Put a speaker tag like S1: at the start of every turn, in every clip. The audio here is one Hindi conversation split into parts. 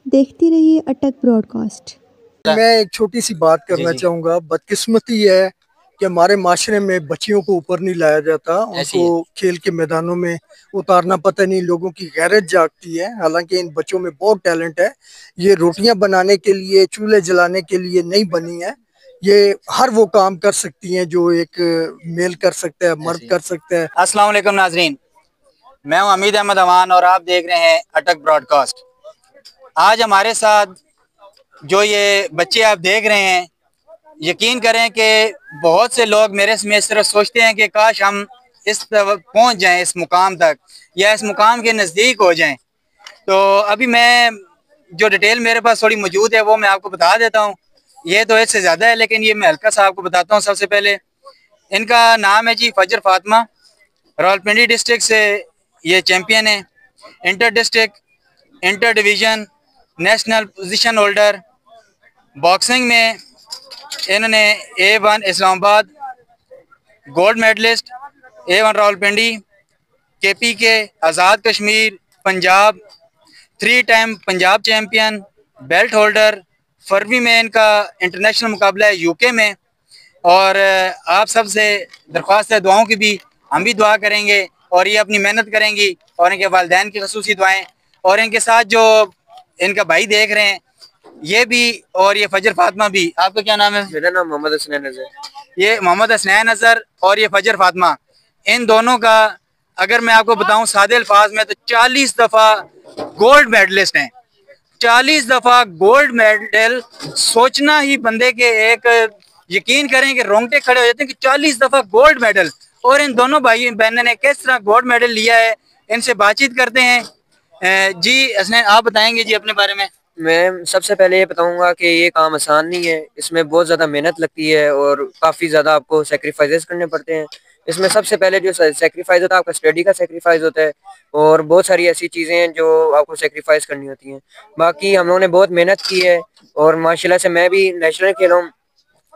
S1: देखती रहिए अटक ब्रॉडकास्ट।
S2: मैं एक छोटी सी बात करना चाहूँगा। बदकिस्मती है कि हमारे माशरे में बच्चियों को ऊपर नहीं लाया जाता, उनको खेल के मैदानों में उतारना पता नहीं लोगों की गैरत जागती है। हालांकि इन बच्चों में बहुत टैलेंट है। ये रोटियां बनाने के लिए, चूल्हे जलाने के लिए नहीं बनी है। ये हर वो काम कर सकती हैं जो एक मेल कर सकता है, मर्द कर सकता है।
S3: अस्सलाम वालेकुम नाजरीन, मैं हूं हमीद अहमद अमान और आप देख रहे हैं अटक ब्रॉडकास्ट। आज हमारे साथ जो ये बच्चे आप देख रहे हैं, यकीन करें कि बहुत से लोग मेरे में इस तरह सोचते हैं कि काश हम इस पहुंच जाएं इस मुकाम तक या इस मुकाम के नज़दीक हो जाएं। तो अभी मैं जो डिटेल मेरे पास थोड़ी मौजूद है वो मैं आपको बता देता हूं। ये तो इससे ज़्यादा है लेकिन ये मैं हल्का सा आपको बताता हूँ। सबसे पहले इनका नाम है जी फजर फातिमा। रावलपिंडी डिस्ट्रिक्ट से ये चैम्पियन है। Inter district, inter division, national position holder. Boxing में इन्होंने A1 Islamabad, gold medallist, A1 Rawalpindi, KPK, Azad Kashmir, Punjab, 3 time Punjab champion, belt holder. फरवरी में इनका इंटरनेशनल मुकाबला है UK में। और आप सबसे दरख्वास्त है दुआओं की भी, हम भी दुआ करेंगे और ये अपनी मेहनत करेंगी और इनके वालिदैन की खसूसी दुआएं। और इनके साथ जो इनका भाई देख रहे हैं ये भी, और ये फजर फातिमा भी। आपका क्या नाम है?
S4: मेरा नाम मोहम्मद हसनैन अजहर।
S3: ये मोहम्मद हसनैन अजहर और ये फजर फातिमा। इन दोनों का अगर मैं आपको बताऊं सादे अल्फाज में तो 40 दफ़ा गोल्ड मेडलिस्ट हैं। 40 दफ़ा गोल्ड मेडल, सोचना ही बंदे के एक, यकीन करें कि रोंगटे खड़े हो जाते हैं कि 40 दफ़ा गोल्ड मेडल। और इन दोनों भाई बहनों ने किस तरह गोल्ड मेडल लिया है, इनसे बातचीत करते हैं। जी हसनैन, आप बताएंगे जी अपने बारे में।
S4: मैं सबसे पहले ये बताऊंगा कि ये काम आसान नहीं है, इसमें बहुत ज़्यादा मेहनत लगती है और काफ़ी ज़्यादा आपको सेक्रीफाइसेस करने पड़ते हैं। इसमें सबसे पहले जो सेक्रीफाइस होता है आपका स्टडी का सेक्रीफाइस होता है और बहुत सारी ऐसी चीज़ें हैं जो आपको सेक्रीफाइस करनी होती हैं। बाकी हम लोगों ने बहुत मेहनत की है और माशाल्लाह से मैं भी नेशनल खेला हूँ,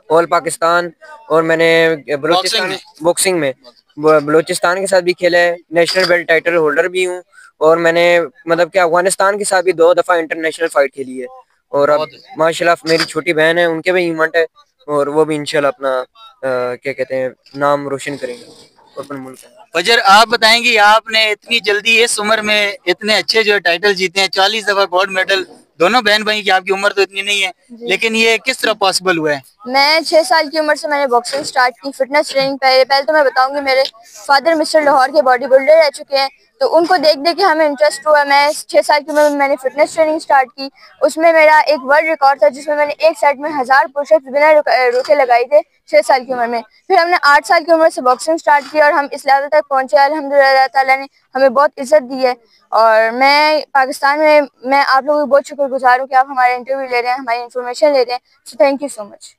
S4: ऑल पाकिस्तान, और मैंने बलूचिस्तान बॉक्सिंग में बलूचिस्तान के साथ भी खेला है। नेशनल बेल्ट टाइटल होल्डर भी हूँ और मैंने मतलब कि अफगानिस्तान के साथ भी 2 दफ़ा इंटरनेशनल फाइट खेली है। और अब माशाल्लाह मेरी छोटी बहन है, उनके भी इवेंट है और वो भी इंशाल्लाह अपना क्या कहते हैं नाम रोशन करेंगे और अपने मुल्क का।
S3: फजर, आप बताएंगी आपने इतनी जल्दी इस उम्र में इतने अच्छे जो टाइटल जीते हैं, 40 दफ़ा गोल्ड मेडल, दोनों बहन भाई की। आपकी उम्र तो इतनी नहीं है लेकिन ये किस तरह पॉसिबल हुआ है?
S5: मैं 6 साल की उम्र से मैंने बॉक्सिंग स्टार्ट की, फिटनेस ट्रेनिंग। पहले तो मैं बताऊंगी, मेरे फादर मिस्टर लाहौर के बॉडी बिल्डर रह चुके हैं, तो उनको देख देख के हमें इंटरेस्ट हुआ। मैं 6 साल की उम्र में मैंने फिटनेस ट्रेनिंग स्टार्ट की। उसमें मेरा एक वर्ल्ड रिकॉर्ड था जिसमें मैंने एक सेट में 1000 पुशअप्स बिना रुके लगाए थे 6 साल की उम्र में। फिर हमने 8 साल की उम्र से बॉक्सिंग स्टार्ट की और हम इस लेवल तक पहुंचे। अल्हम्दुलिल्लाह ताला ने हमें बहुत इज्जत दी है और मैं पाकिस्तान में, मैं आप लोगों की बहुत शुक्रगुजार हूँ कि आप हमारे इंटरव्यू ले रहे हैं, हमारी इन्फॉर्मेशन ले रहे हैं। So thank you so much.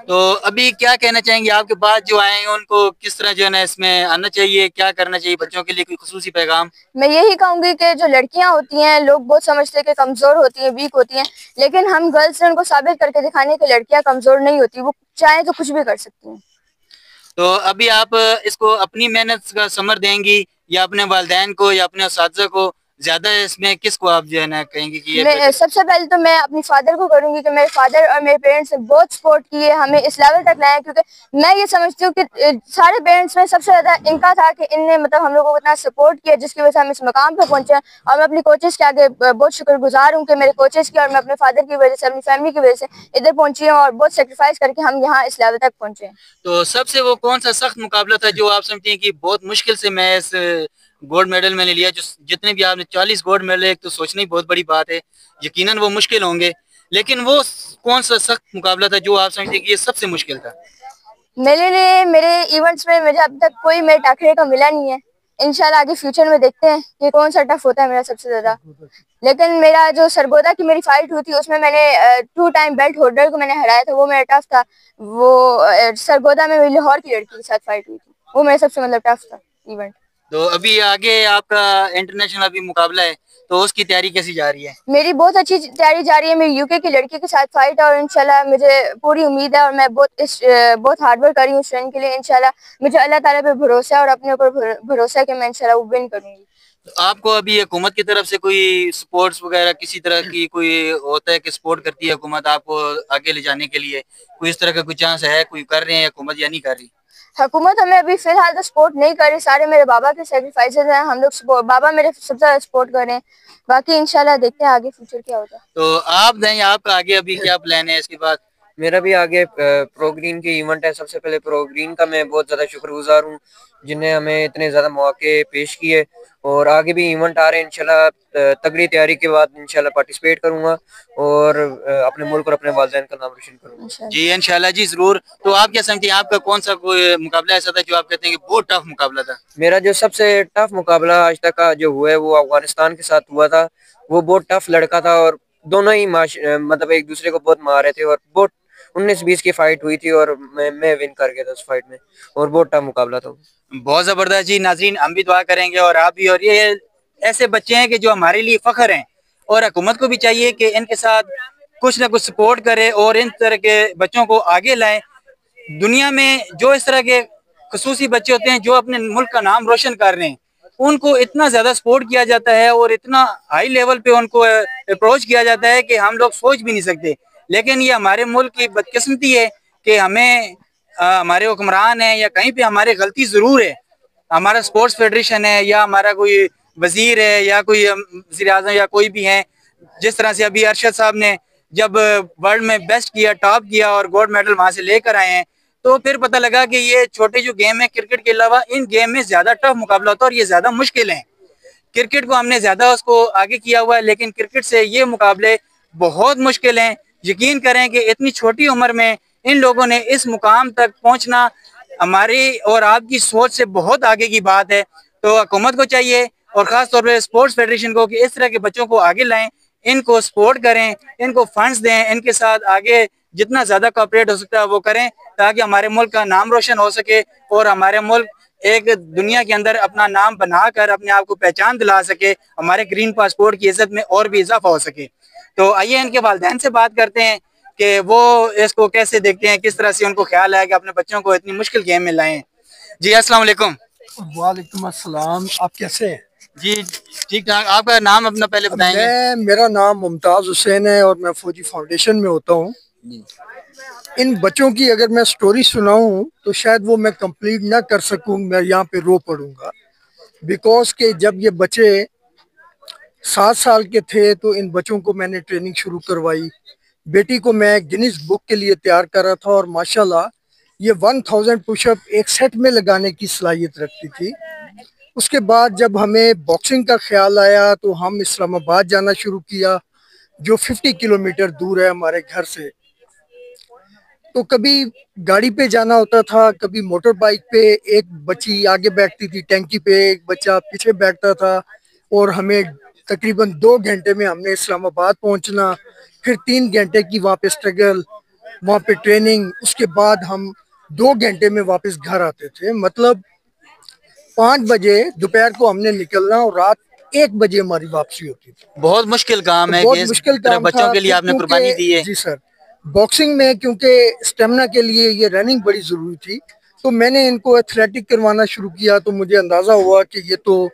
S3: तो अभी क्या कहना चाहेंगे, आपके बाद जो आए हैं उनको किस तरह जो है ना इसमें आना चाहिए, क्या करना चाहिए बच्चों के लिए, कोई खुसूसी पैगाम?
S5: मैं यही कहूंगी कि जो लड़कियां होती हैं, लोग बहुत समझते हैं कि कमजोर होती हैं, वीक होती हैं, लेकिन हम गर्ल्स ने उनको साबित करके दिखाने की लड़कियां कमजोर नहीं होती, वो चाहे तो कुछ भी कर सकती हैं।
S3: तो अभी आप इसको अपनी मेहनत का समर देंगी या अपने वालिदैन को या अपने उस्ताद को, ज्यादा इसमें किसको आप जो है ना कहेंगी कि ये?
S5: सबसे पहले तो मैं अपनी फादर को करूंगी कि मेरे फादर और मेरे पेरेंट्स ने बहुत सपोर्ट की है, हमें इस लेवल तक लाया। क्योंकि मैं ये समझती हूँ कि सारे पेरेंट्स में सबसे ज्यादा इनका था कि इनने मतलब हम लोगों को इतना सपोर्ट किया जिसकी वजह से हम इस मकाम पे पहुंचे। और मैं अपनी कोचेस के आगे बहुत शुक्रगुजार हूँ कि मेरे कोचेस की और मैं अपने फादर की वजह से, अपनी फैमिली की वजह से इधर पहुंची हूँ और बहुत सेक्रीफाइस करके हम यहाँ इस लेवल तक पहुंचे।
S3: तो सबसे वो कौन सा सख्त मुकाबला था जो आप समझते हैं कि बहुत मुश्किल से मैं इस गोल्ड मेडल मैंने लिया? जो जितने भी आपने 40 गोल्ड मेडल, एक तो सोचना ही बहुत बड़ी बात है, यकीनन वो मुश्किल होंगे, लेकिन वो कौन सा सख्त मुकाबला था जो आप समझते हैं कि ये सबसे मुश्किल था?
S5: मेरे लिए मेरे इवेंट्स में मुझे अब तक कोई मेरे टाकरे का मिला नहीं है। इंशाल्लाह आगे फ्यूचर में देखते हैं कि कौन सा टफ होता है मेरा सबसे ज्यादा। लेकिन मेरा जो सरगोदा की मेरी फाइट हुई थी उसमें मैंने 2 टाइम बेल्ट होल्डर को मैंने हराया था, वो मेरा टफ था। वो सरगोदा में मेरी लाहौर की लड़की के साथ फाइट हुई थी, वो मेरे सबसे मतलब टफ था इवेंट।
S3: तो अभी आगे आपका इंटरनेशनल अभी मुकाबला है, तो उसकी तैयारी कैसी जा रही है?
S5: मेरी बहुत अच्छी तैयारी जा रही है। मेरी यूके की लड़की के साथ फाइट है और इंशाल्लाह मुझे पूरी उम्मीद है और मैं बहुत हार्ड वर्क कर रही हूँ इस ट्रेनिंग के लिए। इंशाल्लाह मुझे अल्लाह ताला पे भरोसा है और अपने ऊपर भरोसा है कि मैं इंशाल्लाह वो विन करूंगी।
S3: आपको अभी हुकूमत की तरफ से कोई स्पोर्ट्स वगैरह किसी तरह की कोई होता है कि सपोर्ट करती है हुकूमत आपको आगे ले जाने के लिए, कोई इस तरह का कोई चांस है, कोई कर रहे हैं हुकूमत या नहीं कर रही?
S5: हुकूमत हमें अभी फिलहाल तो सपोर्ट नहीं कर रही, सारे मेरे बाबा के सेक्रीफाइसेस हैं, हम लोग बाबा मेरे सबसे ज्यादा सपोर्ट कर रहे हैं। बाकी इंशाल्लाह देखते हैं आगे फ्यूचर क्या होता है।
S3: तो आप दें, आपका आगे अभी क्या प्लान है इसके बाद?
S4: मेरा भी आगे प्रो ग्रीन की इवेंट है। सबसे पहले प्रो ग्रीन का मैं बहुत ज़्यादा शुक्रगुजार हूँ जिन्हें हमें इतने ज़्यादा मौके पेश किए, और आगे भी इवेंट आ रहे हैं इंशाल्लाह। तगड़ी तैयारी के बाद इंशाल्लाह पार्टिसिपेट करूँगा और अपने मुल्क और अपने वालिदैन का नाम रोशन करूँगा।
S3: जी इंशाल्लाह जी जरूर। तो आप क्या समझते हैं, आपका कौन सा कोई मुकाबला ऐसा था जो आप कहते हैं कि बहुत टफ मुकाबला था?
S4: मेरा जो सबसे टफ मुकाबला आज तक का जो हुआ है वो अफगानिस्तान के साथ हुआ था। वो बहुत टफ लड़का था और दोनों ही मतलब एक दूसरे को बहुत मार रहे थे और बहुत 19-20 की फाइट हुई थी और मैं विन कर गया था उस फाइट में, और बहुत टफ मुकाबला था।
S3: बहुत जबरदस्त जी। नाजरीन हम भी दुआ करेंगे और आप भी, और ये ऐसे बच्चे हैं कि जो हमारे लिए फख्र हैं, और हुकूमत को भी चाहिए कि इनके साथ कुछ ना कुछ सपोर्ट करे और इन तरह के बच्चों को आगे लाएं। दुनिया में जो इस तरह के खसूसी बच्चे होते हैं जो अपने मुल्क का नाम रोशन कर रहे हैं, उनको इतना ज्यादा सपोर्ट किया जाता है और इतना हाई लेवल पे उनको अप्रोच किया जाता है कि हम लोग सोच भी नहीं सकते। लेकिन ये हमारे मुल्क की बदकिस्मती है कि हमें हमारे हुक्मरान हैं या कहीं पे हमारी गलती जरूर है, हमारा स्पोर्ट्स फेडरेशन है या हमारा कोई वजीर है या कोई वज़ीर आज़म या कोई भी है, जिस तरह से अभी अरशद साहब ने जब वर्ल्ड में बेस्ट किया, टॉप किया और गोल्ड मेडल वहां से लेकर आए हैं, तो फिर पता लगा कि ये छोटे जो गेम है क्रिकेट के अलावा इन गेम में ज्यादा टफ मुकाबला होता है और ये ज्यादा मुश्किल है। क्रिकेट को हमने ज्यादा उसको आगे किया हुआ है, लेकिन क्रिकेट से ये मुकाबले बहुत मुश्किल हैं। यकीन करें कि इतनी छोटी उम्र में इन लोगों ने इस मुकाम तक पहुंचना हमारी और आपकी सोच से बहुत आगे की बात है। तो हुकूमत को चाहिए और खास तौर पर स्पोर्ट्स फेडरेशन को कि इस तरह के बच्चों को आगे लाएं, इनको सपोर्ट करें, इनको फंड्स दें, इनके साथ आगे जितना ज्यादा कोऑपरेट हो सकता है वो करें, ताकि हमारे मुल्क का नाम रोशन हो सके और हमारे मुल्क एक दुनिया के अंदर अपना नाम बनाकर अपने आप को पहचान दिला सके, हमारे ग्रीन पासपोर्ट की इज्जत में और भी इजाफा हो सके। तो आइए इनके वालिदैन से बात करते हैं कि वो इसको कैसे देखते हैं, किस तरह से उनको ख्याल है कि अपने बच्चों को इतनी मुश्किल गेम में लाएं। जी अस्सलाम वालेकुम।
S2: वालेकुम अस्सलाम। आप कैसे हैं?
S3: जी ठीक ठाक। आपका नाम अपना पहले बताएंगे?
S2: मेरा नाम मुमताज हुसैन है और मैं फौजी फाउंडेशन में होता हूँ। इन बच्चों की अगर मैं स्टोरी सुनाऊं तो शायद वो मैं कंप्लीट ना कर सकूं, मैं यहाँ पे रो पड़ूंगा। बिकॉज के जब ये बच्चे 7 साल के थे तो इन बच्चों को मैंने ट्रेनिंग शुरू करवाई। बेटी को मैं गिनीज बुक के लिए तैयार कर रहा था और माशाल्लाह ये 1000 पुशअप एक सेट में लगाने की सलाहियत रखती थी। उसके बाद जब हमें बॉक्सिंग का ख्याल आया तो हम इस्लामाबाद जाना शुरू किया, जो 50 किलोमीटर दूर है हमारे घर से। तो कभी गाड़ी पे जाना होता था, कभी मोटर बाइक पे। एक बच्ची आगे बैठती थी टैंकी पे, एक बच्चा पीछे बैठता था, और हमें तकरीबन 2 घंटे में हमने इस्लामाबाद पहुंचना, फिर 3 घंटे की वहाँ पे स्ट्रगल, वहाँ पे ट्रेनिंग, उसके बाद हम 2 घंटे में वापस घर आते थे। मतलब 5 बजे दोपहर को हमने निकलना और रात 1 बजे हमारी वापसी होती थी।
S3: बहुत मुश्किल काम है,
S2: बहुत मुश्किल काम
S3: बच्चों के लिए आपने कुर्बानी दी है।
S2: जी सर। बॉक्सिंग में क्योंकि स्टेमिना के लिए ये रनिंग बड़ी जरूरी थी, तो मैंने इनको एथलेटिक करवाना शुरू किया। तो मुझे अंदाजा हुआ कि ये तो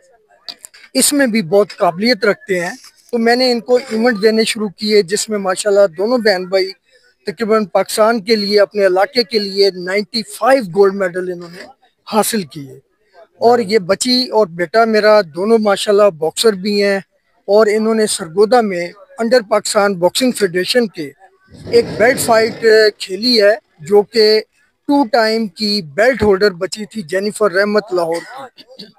S2: इसमें भी बहुत काबिलियत रखते हैं। तो मैंने इनको इवेंट देने शुरू किए, जिसमें माशाल्लाह दोनों बहन भाई तकरीबन पाकिस्तान के लिए, अपने इलाके के लिए 95 गोल्ड मेडल इन्होंने हासिल किए। और ये बच्ची और बेटा मेरा दोनों माशाल्लाह बॉक्सर भी हैं, और इन्होंने सरगोदा में अंडर पाकिस्तान बॉक्सिंग फेडरेशन के एक बेल्ट फाइट खेली है, जो कि 2 टाइम की बेल्ट होल्डर बची थी, जेनिफर रहमत लाहौर की।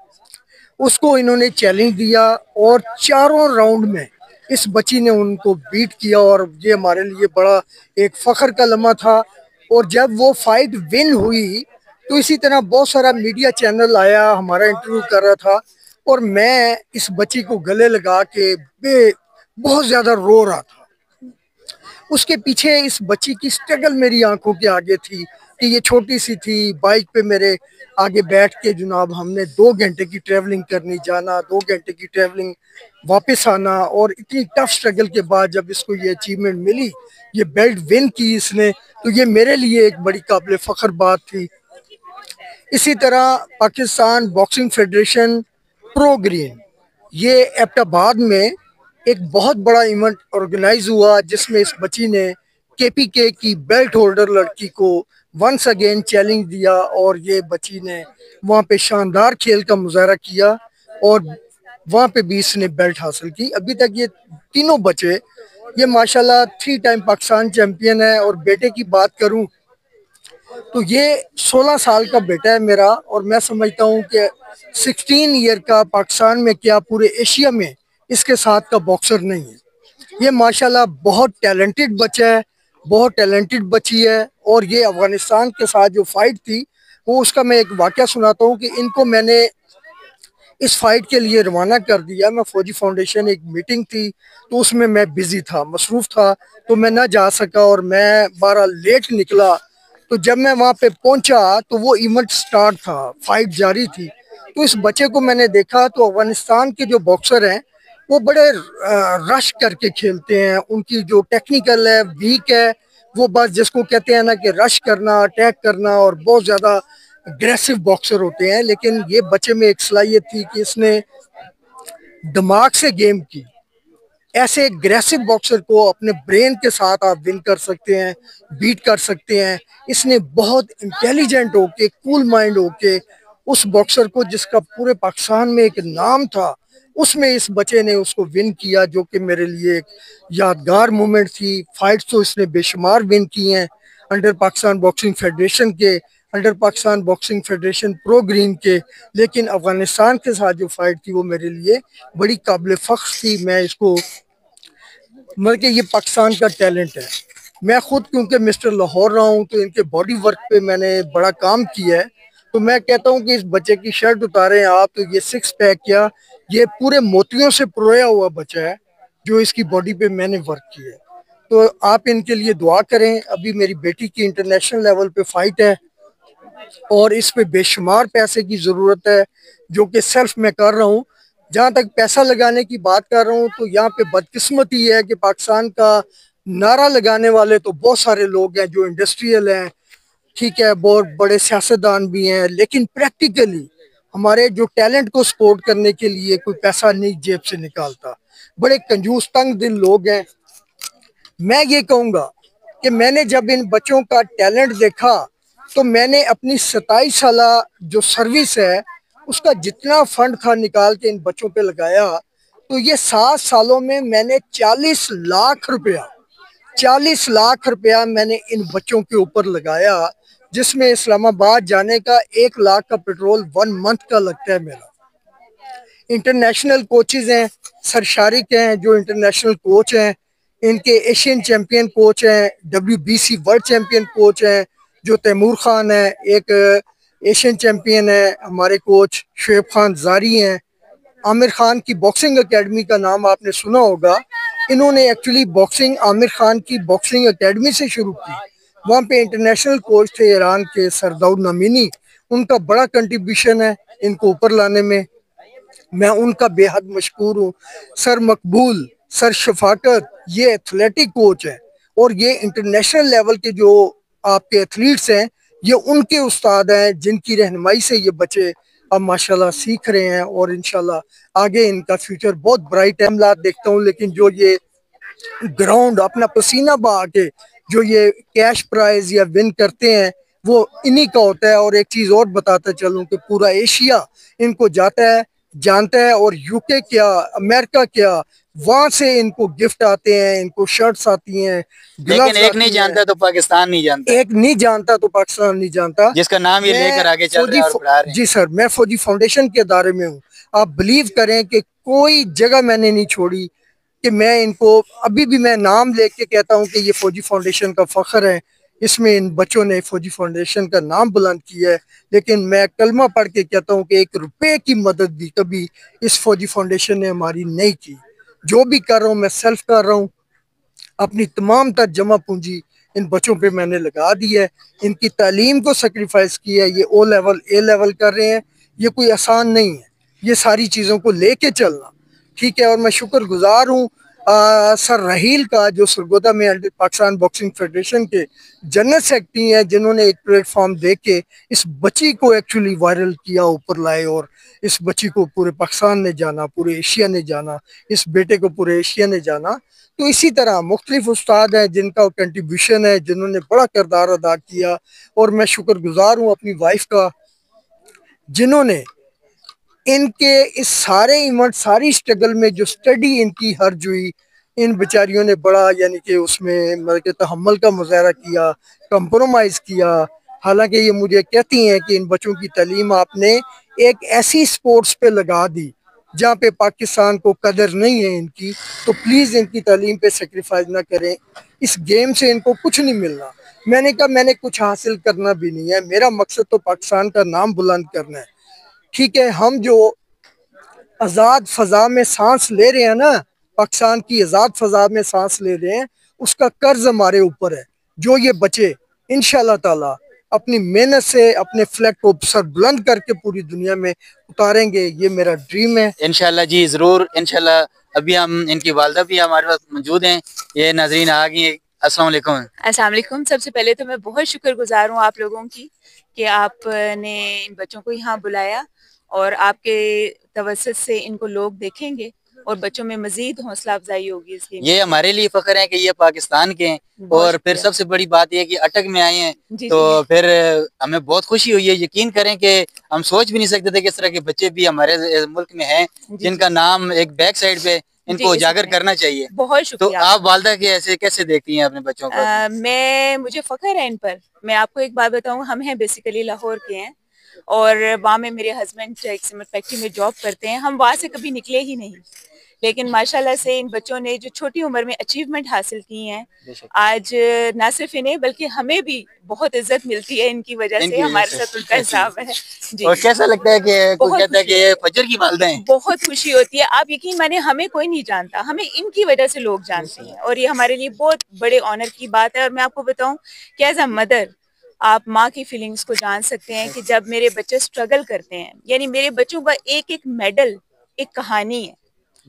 S2: उसको इन्होंने चैलेंज दिया और चारों राउंड में इस बच्ची ने उनको बीट किया, और ये हमारे लिए बड़ा एक फख्र का लम्हा था। और जब वो फाइट विन हुई तो इसी तरह बहुत सारा मीडिया चैनल आया, हमारा इंटरव्यू कर रहा था, और मैं इस बच्ची को गले लगा के बहुत ज्यादा रो रहा था। उसके पीछे इस बच्ची की स्ट्रगल मेरी आंखों के आगे थी कि ये छोटी सी थी, बाइक पे मेरे आगे बैठ के जनाब हमने 2 घंटे की ट्रैवलिंग करनी, जाना 2 घंटे की ट्रैवलिंग, वापस आना। और इतनी टफ स्ट्रगल के बाद जब इसको ये अचीवमेंट मिली, ये बेल्ट विन की इसने, तो ये मेरे लिए एक बड़ी काबिल फख्र बात थी। इसी तरह Pakistan boxing federation pro green, ये एबटाबाद में एक बहुत बड़ा इवेंट ऑर्गेनाइज हुआ जिसमें इस बच्ची ने केपीके की बेल्ट होल्डर लड़की को वंस अगेन चैलेंज दिया और ये बच्ची ने वहाँ पे शानदार खेल का मुजाहरा किया और वहाँ पे भी इसने बेल्ट हासिल की। अभी तक ये तीनों बच्चे ये माशाल्लाह 3 टाइम पाकिस्तान चैंपियन है। और बेटे की बात करूं तो ये 16 साल का बेटा है मेरा और मैं समझता हूं कि 16 ईयर का पाकिस्तान में क्या पूरे एशिया में इसके साथ का बॉक्सर नहीं है। ये माशाल्लाह बहुत टैलेंटेड बच्चा है, बहुत टैलेंटेड बच्ची है। और ये अफगानिस्तान के साथ जो फाइट थी वो उसका मैं एक वाकया सुनाता हूँ कि इनको मैंने इस फाइट के लिए रवाना कर दिया। मैं फौजी फाउंडेशन एक मीटिंग थी तो उसमें मैं बिजी था, मसरूफ था, तो मैं ना जा सका और मैं 12 लेट निकला। तो जब मैं वहाँ पे पहुंचा तो वो इवेंट स्टार्ट था, फाइट जारी थी। तो इस बच्चे को मैंने देखा तो अफगानिस्तान के जो बॉक्सर हैं वो बड़े रश करके खेलते हैं, उनकी जो टेक्निकल है वीक है, वो बस जिसको कहते हैं ना कि रश करना, अटैक करना और बहुत ज्यादा अग्रेसिव बॉक्सर होते हैं। लेकिन ये बच्चे में एक सलाहियत थी कि इसने दिमाग से गेम की। ऐसे एग्रेसिव बॉक्सर को अपने ब्रेन के साथ आप विन कर सकते हैं, बीट कर सकते हैं। इसने बहुत इंटेलिजेंट होके, कूल माइंड होके उस बॉक्सर को जिसका पूरे पाकिस्तान में एक नाम था, उसमें इस बच्चे ने उसको विन किया, जो कि मेरे लिए एक यादगार मोमेंट थी। फाइट्स तो इसने बेशुमार विन की हैं अंडर पाकिस्तान बॉक्सिंग फेडरेशन के, under Pakistan boxing federation pro green के। लेकिन अफगानिस्तान के साथ जो फाइट थी वो मेरे लिए बड़ी काबिल फख्र थी। मैं इसको मतलब कि ये पाकिस्तान का टैलेंट है। मैं खुद क्योंकि मिस्टर लाहौर रहा हूँ तो इनके बॉडी वर्क पे मैंने बड़ा काम किया है। तो मैं कहता हूँ कि इस बच्चे की शर्ट उतारें आप तो ये 6 पैक क्या, ये पूरे मोतियों से पुरोया हुआ बच्चा है जो इसकी बॉडी पे मैंने वर्क किया है। तो आप इनके लिए दुआ करें। अभी मेरी बेटी की इंटरनेशनल लेवल पे फाइट है और इस पे बेशुमार पैसे की जरूरत है जो कि सेल्फ मैं कर रहा हूँ। जहाँ तक पैसा लगाने की बात कर रहा हूँ तो यहाँ पे बदकिस्मती है कि पाकिस्तान का नारा लगाने वाले तो बहुत सारे लोग हैं जो इंडस्ट्रियल हैं, ठीक है, बहुत बड़े सियासतदान भी हैं, लेकिन प्रैक्टिकली हमारे जो टैलेंट को सपोर्ट करने के लिए कोई पैसा नहीं जेब से निकालता। बड़े कंजूस तंग दिल लोग हैं। मैं ये कहूँगा कि मैंने जब इन बच्चों का टैलेंट देखा तो मैंने अपनी 27 साल जो सर्विस है उसका जितना फंड था निकाल के इन बच्चों पे लगाया। तो ये 7 सालों में मैंने 40 लाख रुपया मैंने इन बच्चों के ऊपर लगाया, जिसमें इस्लामाबाद जाने का 1 लाख का पेट्रोल 1 मंथ का लगता है मेरा। इंटरनेशनल कोचेज हैं, सर शारिक हैं जो इंटरनेशनल कोच हैं, इनके एशियन चैंपियन कोच हैं, WBC वर्ल्ड चैंपियन कोच हैं जो तैमूर खान है, एक एशियन चैंपियन है हमारे कोच शुएब खान जारी हैं। आमिर खान की बॉक्सिंग एकेडमी का नाम आपने सुना होगा। इन्होंने एक्चुअली बॉक्सिंग आमिर खान की बॉक्सिंग एकेडमी से शुरू की। वहाँ पे इंटरनेशनल कोच थे ईरान के सर दाऊद नमीनी, उनका बड़ा कंट्रीब्यूशन है इनको ऊपर लाने में। मैं उनका बेहद मशकूर हूँ। सर मकबूल, सर शफाकत ये एथलेटिक कोच हैं और ये इंटरनेशनल लेवल के जो आपके एथलीट्स हैं ये उनके उस्ताद हैं जिनकी रहनुमाई से ये बच्चे अब माशाल्लाह सीख रहे हैं और इंशाल्लाह आगे इनका फ्यूचर बहुत ब्राइट है। मैं देखता हूँ लेकिन जो ये ग्राउंड अपना पसीना बहा के जो ये कैश प्राइज या विन करते हैं वो इन्हीं का होता है। और एक चीज और बताता चलूं कि पूरा एशिया इनको जाता है, जानता है, और यूके क्या, अमेरिका क्या, वहां से इनको गिफ्ट आते हैं, इनको शर्ट्स आती हैं।
S3: लेकिन एक नहीं जानता तो पाकिस्तान नहीं जानता,
S2: एक नहीं जानता तो पाकिस्तान नहीं जानता,
S3: जिसका नाम ये लेकर आगे चल रहे हैं और बढ़ा रहे हैं।
S2: जी सर, मैं फौजी फाउंडेशन के अदारे में हूँ। आप बिलीव करें कि कोई जगह मैंने नहीं छोड़ी कि मैं इनको, अभी भी मैं नाम लेके कहता हूँ कि ये फौजी फाउंडेशन का फख्र है, इसमें इन बच्चों ने फौजी फाउंडेशन का नाम बुलंद किया है। लेकिन मैं कलमा पढ़ के कहता हूँ कि 1 रुपए की मदद भी कभी इस फौजी फाउंडेशन ने हमारी नहीं की। जो भी कर रहा हूँ मैं सेल्फ कर रहा हूँ, अपनी तमाम तर जमा पूंजी इन बच्चों पे मैंने लगा दी है, इनकी तालीम को सेक्रीफाइस किया है। ये O लेवल A लेवल कर रहे हैं, ये कोई आसान नहीं है ये सारी चीज़ों को लेके चलना, ठीक है। और मैं शुक्रगुजार हूँ सर रहील का, जो सरगोदा में पाकिस्तान बॉक्सिंग फेडरेशन के जनरल सेक्रेटरी हैं, जिन्होंने एक प्लेटफॉर्म दे के इस बच्ची को एक्चुअली वायरल किया, ऊपर लाए, और इस बच्ची को पूरे पाकिस्तान ने जाना, पूरे एशिया ने जाना, इस बेटे को पूरे एशिया ने जाना। तो इसी तरह मुख्तलिफ उस्ताद हैं जिनका कंट्रीब्यूशन है, जिन्होंने बड़ा किरदार अदा किया, और मैं शुक्रगुजार हूँ अपनी वाइफ का, जिन्होंने इनके इस सारे इवेंट, सारी स्ट्रगल में जो स्टडी इनकी हर्ज हुई, इन बेचारियों ने बड़ा यानी कि उसमें मतलब कि तहम्मुल का मुजाहरा किया, कंप्रोमाइज़ किया। हालांकि ये मुझे कहती हैं कि इन बच्चों की तालीम आपने एक ऐसी स्पोर्ट्स पे लगा दी जहाँ पे पाकिस्तान को कदर नहीं है इनकी, तो प्लीज़ इनकी तालीम पे सेक्रीफाइस ना करें। इस गेम से इनको कुछ नहीं मिलना। मैंने कहा मैंने कुछ हासिल करना भी नहीं है, मेरा मकसद तो पाकिस्तान का नाम बुलंद करना है। ठीक है, हम जो आज़ाद फ़ज़ा में सांस ले रहे हैं ना, पाकिस्तान की आज़ाद फ़ज़ा में सांस ले रहे हैं, उसका कर्ज हमारे ऊपर है। जो ये बच्चे इंशाल्लाह ताला अपनी मेहनत से अपने फ्लैग को सर बुलंद करके पूरी दुनिया में उतारेंगे, ये मेरा ड्रीम है।
S3: इंशाल्लाह जी, ज़रूर इंशाल्लाह। अभी हम इनकी वालदा भी हमारे पास मौजूद हैं, ये नाज़रीन आ गई हैं। अस्सलाम वालेकुम।
S6: अस्सलाम वालेकुम। सबसे पहले तो मैं बहुत शुक्रगुजार हूँ आप लोगों की कि आपने इन बच्चों को यहाँ बुलाया, और आपके तवज्जुह से इनको लोग देखेंगे और बच्चों में मजीद हौसला अफजाई होगी। इसलिए
S3: ये हमारे लिए फख्र है कि ये पाकिस्तान के हैं, और फिर सबसे बड़ी बात ये कि अटक में आए हैं, तो फिर हमें बहुत खुशी हुई है। यकीन करें कि हम सोच भी नहीं सकते थे कि इस तरह के बच्चे भी हमारे मुल्क में हैं, जिनका नाम एक बैक साइड पे इनको उजागर करना चाहिए।
S6: बहुत शुक्रिया।
S3: तो आप वालदा के ऐसे कैसे देखती हैं अपने बच्चों को?
S6: मुझे फख्र है इन पर। मैं आपको एक बात बताऊं, हम हैं बेसिकली लाहौर के हैं, और वहाँ में मेरे हस्बैंड एक सीमेंट फैक्ट्री में जॉब करते हैं। हम वहाँ से कभी निकले ही नहीं, लेकिन माशाल्लाह से इन बच्चों ने जो छोटी उम्र में अचीवमेंट हासिल की हैं, आज ना सिर्फ इन्हें बल्कि हमें भी बहुत इज्जत मिलती है इनकी वजह से। हमारे साथ उनका हिसाब है जी।
S3: और कैसा लगता है कि कोई कहता है कि ये फजर की वालदा हैं?
S6: बहुत खुशी होती है। आप यकीन माने, हमें कोई नहीं जानता, हमें इनकी वजह से लोग जानते हैं, और ये हमारे लिए बहुत बड़े ऑनर की बात है। और मैं आपको बताऊं कि एज अ मदर आप माँ की फीलिंग्स को जान सकते हैं कि जब मेरे बच्चे स्ट्रगल करते हैं, यानी मेरे बच्चों का एक एक मेडल एक कहानी है,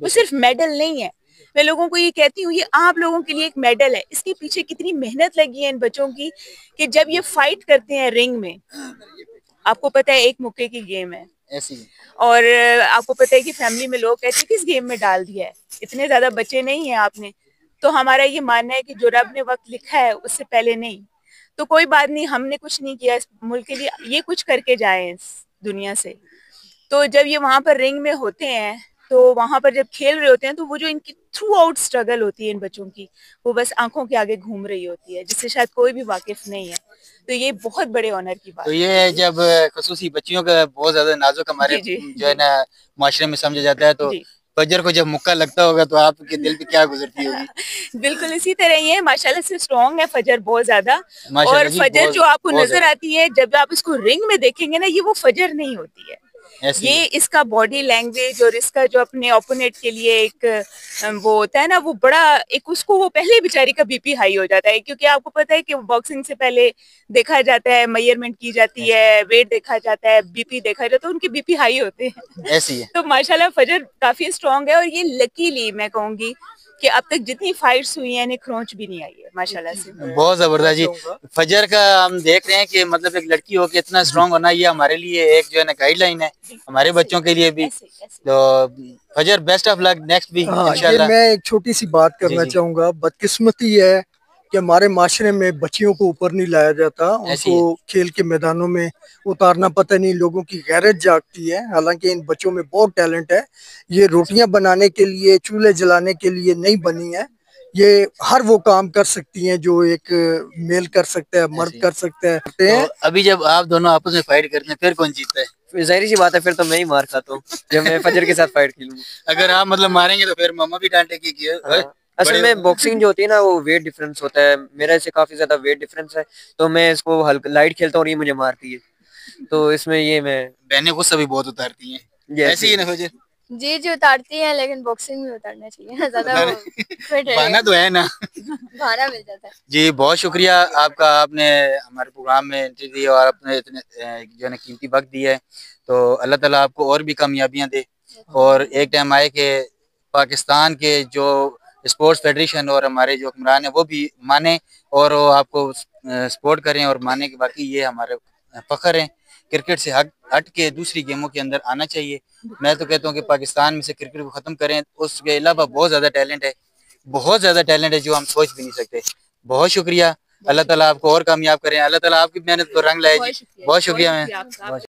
S6: वो सिर्फ मेडल नहीं है। मैं लोगों को ये कहती हूँ, ये आप लोगों के लिए एक मेडल है। इसके पीछे कितनी मेहनत लगी है इन बच्चों की, कि जब ये फाइट करते हैं रिंग में, आपको पता है एक मुक्के की गेम है
S3: ऐसी,
S6: और आपको पता है कि फैमिली में लोग कहते हैं किस गेम में डाल दिया है, इतने ज्यादा बच्चे नहीं है आपने। तो हमारा ये मानना है कि जो रब ने वक्त लिखा है उससे पहले नहीं, तो कोई बात नहीं, हमने कुछ नहीं किया इस मुल्क के लिए, ये कुछ करके जाए इस दुनिया से। तो जब ये वहां पर रिंग में होते हैं, तो वहां पर जब खेल रहे होते हैं, तो वो जो इनकी थ्रू आउट स्ट्रगल होती है इन बच्चों की, वो बस आंखों के आगे घूम रही होती है, जिससे शायद कोई भी वाकिफ नहीं है। तो ये बहुत बड़े ऑनर की बात
S3: तो ये जब खसूसी बच्चियों का बहुत ज्यादा नाजुक हमारे जो है ना माशरे में समझा जाता है, तो फजर को जब मुक्का लगता होगा तो आपके दिल पे क्या गुजरती होगी?
S6: बिल्कुल इसी तरह ही है। माशाल्लाह से स्ट्रॉन्ग है फजर बहुत ज्यादा, और फजर जो आपको नजर आती है जब आप इसको रिंग में देखेंगे ना, ये वो फजर नहीं होती है। ये इसका बॉडी लैंग्वेज और इसका जो अपने ओपोनेंट के लिए एक वो होता है ना, वो बड़ा एक, उसको वो पहले बेचारी का बीपी हाई हो जाता है, क्योंकि आपको पता है कि बॉक्सिंग से पहले देखा जाता है, मेजरमेंट की जाती है, वेट देखा जाता है, बीपी देखा जाता है, तो उनके बीपी हाई होते हैं।
S3: ऐसी है।
S6: तो माशाल्लाह फजर काफी स्ट्रॉन्ग है, और ये लकीली मैं कहूंगी कि अब तक जितनी फाइट्स हुई हैं, इन्हें खरोंच भी नहीं आई है माशाल्लाह से।
S3: बहुत जबरदस्त जी। फजर का हम देख रहे हैं कि मतलब एक लड़की हो के इतना स्ट्रॉन्ग होना, ये हमारे लिए एक जो है ना गाइडलाइन है, हमारे बच्चों के लिए भी। तो फजर best of luck next week इंशाल्लाह।
S2: मैं एक छोटी सी बात करना चाहूंगा। बदकिस्मती है कि हमारे माशरे में बच्चियों को ऊपर नहीं लाया जाता, उनको खेल के मैदानों में उतारना पता नहीं, लोगों की गैरत जागती है। हालांकि इन बच्चों में बहुत टैलेंट है, ये रोटियां बनाने के लिए, चूल्हे जलाने के लिए नहीं बनी है, ये हर वो काम कर सकती हैं जो एक मेल कर सकता है, मर्द कर सकता है।
S3: तो अभी जब आप दोनों आपस में फाइट करते हैं, फिर कौन जीतता है?
S4: जाहिर सी बात है, फिर तो मैं ही मार खाता हूँ जब मैं फजर के साथ फाइट खेलूंगा।
S3: अगर आप मतलब मारेंगे तो फिर मम्मा भी डांटेगी कि
S4: असल में बॉक्सिंग जो होती है ना, वो वेट डिफरेंस होता है, मेरा इससे काफी ज्यादा वेट डिफरेंस है, तो मैं इसको हल्का लाइट खेलता हूँ और ये मुझे मारती है, तो इसमें ये मैं
S3: बहनें गुस्सा भी बहुत उतारती हैं, ऐसी ही ना फजर?
S5: जी उतारती हैं, लेकिन बॉक्सिंग में उतारना चाहिए, ज्यादा
S3: बहाना तो है ना,
S5: बहाना मिल जाता है।
S3: जी बहुत शुक्रिया आपका, आपने हमारे प्रोग्राम में एंट्री दी और अपने इतने जो है कीमती वक्त दी है। तो अल्लाह ताला आपको और भी कामयाबियां दे, और एक टाइम आए कि पाकिस्तान के जो स्पोर्ट्स फेडरेशन और हमारे जो हुक्मरान है वो भी माने और वो आपको सपोर्ट करें और माने कि बाकी ये हमारे फख्र हैं। क्रिकेट से हट के दूसरी गेमों के अंदर आना चाहिए। मैं तो कहता हूँ कि पाकिस्तान में से क्रिकेट को ख़त्म करें। उसके अलावा बहुत ज़्यादा टैलेंट है, बहुत ज़्यादा टैलेंट है जो हम सोच भी नहीं सकते। बहुत शुक्रिया, अल्लाह ताला आपको और कामयाब करें, अल्लाह ताला आपकी मेहनत को रंग लाए जी। बहुत शुक्रिया। मैं